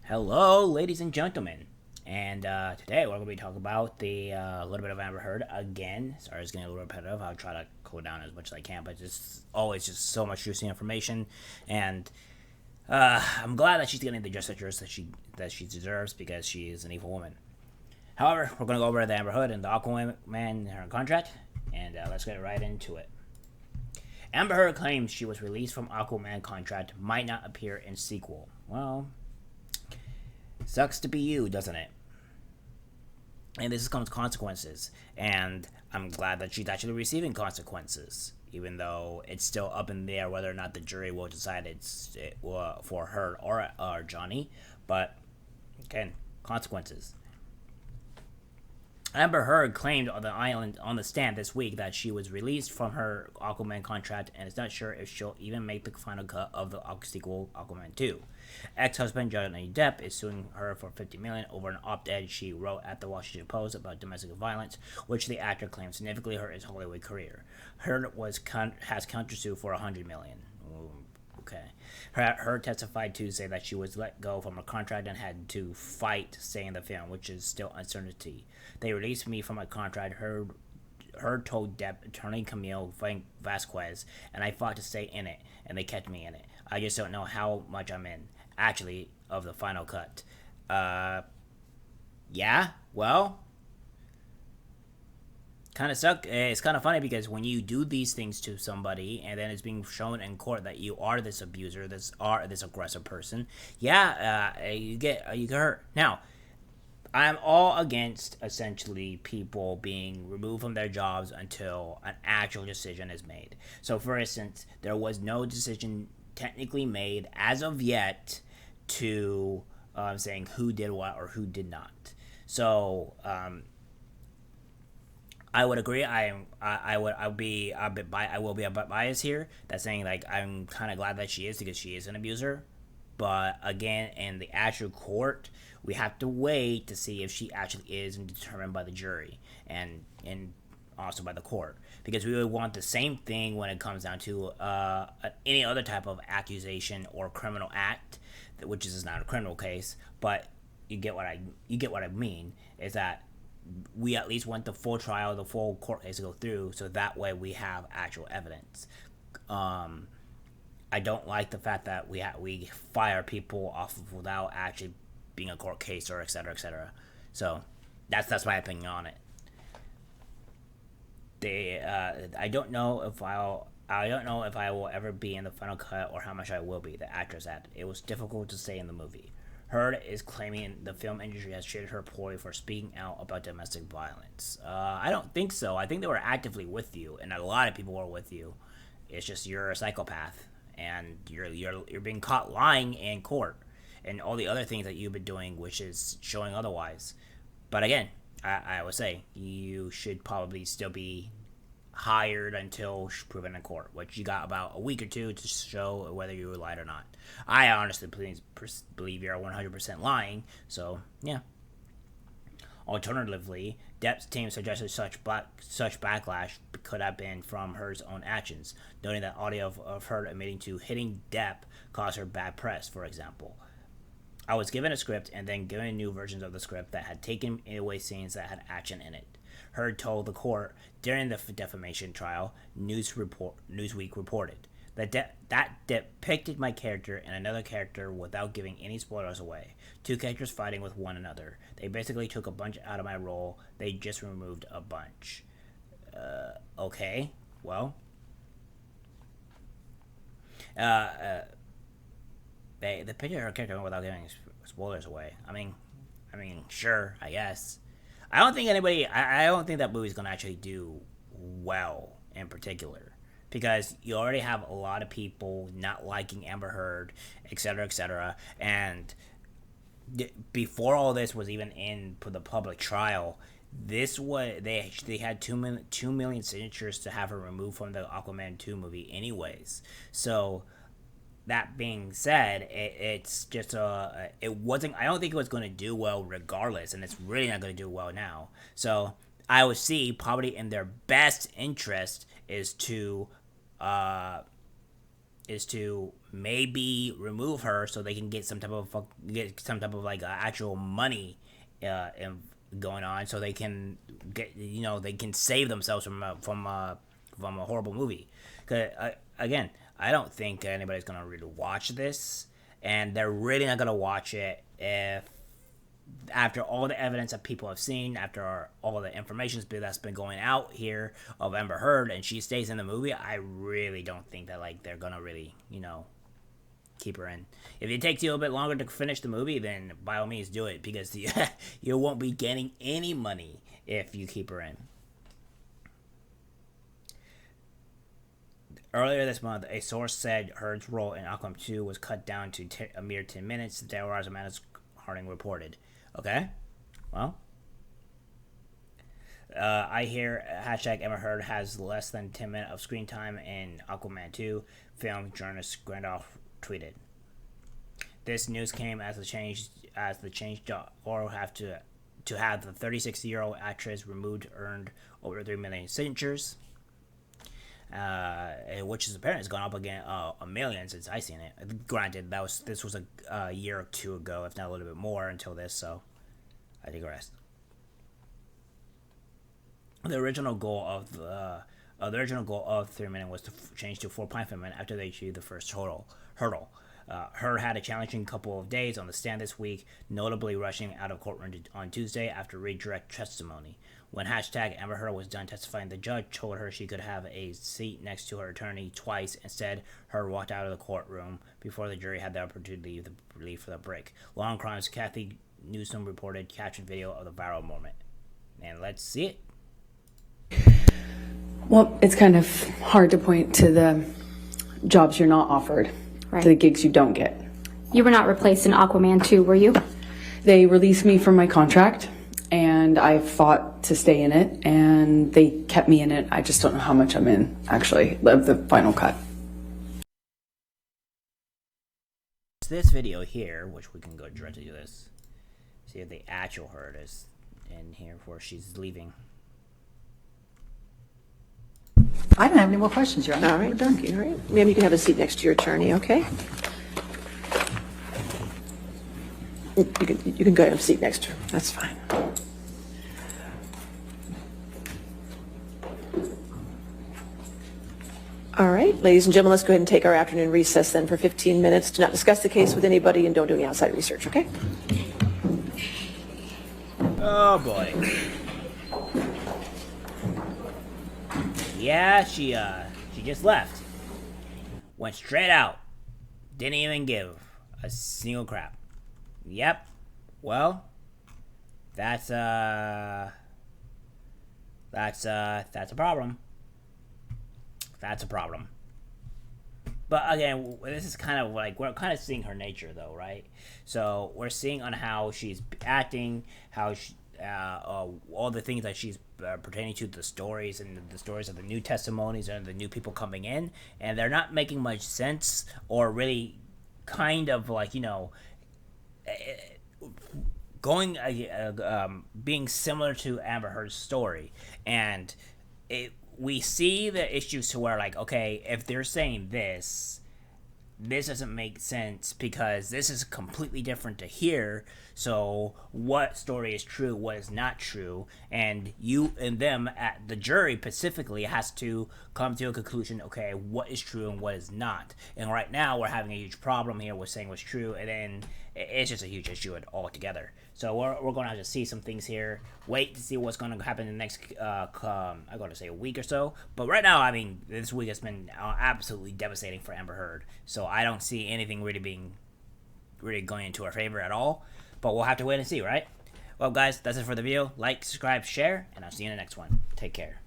Hello, ladies and gentlemen. And today we're going to be talking about the little bit of Amber Heard again. Sorry, it's getting a little repetitive. I'll try to cool down as much as I can, but just always just so much juicy information. And I'm glad that she's getting the justice that she deserves because she is an evil woman. However, we're going to go over the Amber Heard and the Aquaman and her contract, and let's get right into it. Amber Heard claims she was released from Aquaman contract might not appear in sequel. Well, sucks to be you, doesn't it? And this comes consequences, and I'm glad that she's actually receiving consequences, even though it's still up in the air whether or not the jury will decide for her or Johnny. But again, consequences. Amber Heard claimed on the island on the stand this week that she was released from her Aquaman contract and is not sure if she'll even make the final cut of the sequel Aquaman 2. Ex-husband Johnny Depp is suing her for $50 million over an op-ed she wrote at the Washington Post about domestic violence, which the actor claims significantly hurt his Hollywood career. Heard has countersued for $100 million. Okay. Her testified Tuesday that she was let go from her contract and had to fight staying in the film, which is still uncertainty. They released me from my contract, her told Depp attorney Camille Vasquez, and I fought to stay in it, and they kept me in it. I just don't know how much I'm in, actually, of the final cut. Yeah, well, kind of suck. It's kind of funny because when you do these things to somebody and then it's being shown in court that you are this abuser, this aggressive person, yeah, you get hurt. Now, I'm all against essentially people being removed from their jobs until an actual decision is made. So, for instance, there was no decision technically made as of yet to saying who did what or who did not. So, I would agree. I will be a bit biased here. That's saying like I'm kind of glad that she is because she is an abuser. But again, in the actual court, we have to wait to see if she actually is and determined by the jury and also by the court because we would want the same thing when it comes down to any other type of accusation or criminal act, which is not a criminal case, but you get what I mean is that we at least want the full trial, the full court case to go through, so that way we have actual evidence. Um, I don't like the fact that we fire people off of without actually being a court case or et cetera, et cetera. So that's my opinion on it. I don't know if I will ever be in the final cut or how much I will be. The actress added, "It was difficult to say in the movie." Heard is claiming the film industry has treated her poorly for speaking out about domestic violence. I don't think so. I think they were actively with you, and a lot of people were with you. It's just you're a psychopath, and you're being caught lying in court, and all the other things that you've been doing, which is showing otherwise. But again, I would say you should probably still be hired until proven in court, which you got about a week or two to show whether you lied or not. I honestly believe you're 100% lying, so yeah. Alternatively, Depp's team suggested such backlash could have been from her own actions, noting that audio of her admitting to hitting Depp caused her bad press, for example. I was given a script and then given new versions of the script that had taken away scenes that had action in it. Heard told the court during the defamation trial, Newsweek reported that depicted my character and another character without giving any spoilers away. Two characters fighting with one another. They basically took a bunch out of my role. They just removed a bunch. Okay, well, uh, uh, they picture her character without giving spoilers away. Sure, I guess. I don't think that movie's gonna actually do well in particular because you already have a lot of people not liking Amber Heard, etc., etc. And before all this was even in for the public trial, this was they had 2 million signatures to have her removed from the Aquaman 2 movie, anyways. So that being said, it's just it wasn't. I don't think it was going to do well regardless, and it's really not going to do well now. So I would see probably in their best interest is to uh, is to maybe remove her so they can get some type of like actual money going on, so they can get, they can save themselves from a horrible movie. Cause again, I don't think anybody's gonna really watch this, and they're really not gonna watch it if, after all the evidence that people have seen, after all the information that's been going out here of Amber Heard, and she stays in the movie. I really don't think that like they're gonna really, keep her in. If it takes you a little bit longer to finish the movie, then by all means do it, because you won't be getting any money if you keep her in. Earlier this month, a source said Heard's role in Aquaman 2 was cut down to a mere 10 minutes. Delaware Amanda Harding reported. Okay, well, I hear hashtag Amber Heard has less than 10 minutes of screen time in Aquaman 2, film journalist Randolph tweeted. This news came as the change.org have to have the 36-year-old actress removed earned over 3 million signatures, which is apparently has gone up again a million since I seen it. Granted, this was a year or two ago, if not a little bit more, until this. So I digress. The original goal of 3 minutes was to change to 4.5 minutes after they achieved the first hurdle. Heard had a challenging couple of days on the stand this week, notably rushing out of courtroom on Tuesday after redirect testimony. When hashtag Amber Heard was done testifying, the judge told her she could have a seat next to her attorney twice. Instead, Heard walked out of the courtroom before the jury had the opportunity to leave for the break. Long Crimes' Kathy Newsom reported caption video of the viral moment. And let's see it. Well, it's kind of hard to point to the jobs you're not offered, right, to the gigs you don't get. You were not replaced in Aquaman 2, were you? They released me from my contract, and I fought to stay in it, and they kept me in it. I just don't know how much I'm in, actually, of the final cut. This video here, which we can go directly to this, see if the actual Heard is in here before she's leaving. I don't have any more questions, Your Honor. All right, thank you. All right. Ma'am, you can have a seat next to your attorney, okay? You can go and have a seat next to her. That's fine. All right, ladies and gentlemen, let's go ahead and take our afternoon recess then for 15 minutes. Do not discuss the case with anybody and don't do any outside research, okay? Oh boy. Yeah, she just left. Went straight out. Didn't even give a single crap. Yep. Well, that's a problem. That's a problem. But again, this is kind of like, we're kind of seeing her nature though, right? So we're seeing on how she's acting, how she, all the things that she's pertaining to, the stories and the stories of the new testimonies and the new people coming in, and they're not making much sense, or really kind of like, going being similar to Amber Heard's story. And we see the issues to where, like, okay, if they're saying this doesn't make sense because this is completely different to here. So what story is true, what is not true, and you and them at the jury specifically has to come to a conclusion, okay, what is true and what is not. And right now we're having a huge problem here with saying what's true, and then it's just a huge issue altogether. So we're going to have to see some things here, wait to see what's going to happen in the next, I'm going to say a week or so. But right now, I mean, this week has been absolutely devastating for Amber Heard. So I don't see anything really going into her favor at all. But we'll have to wait and see, right? Well, guys, that's it for the video. Like, subscribe, share, and I'll see you in the next one. Take care.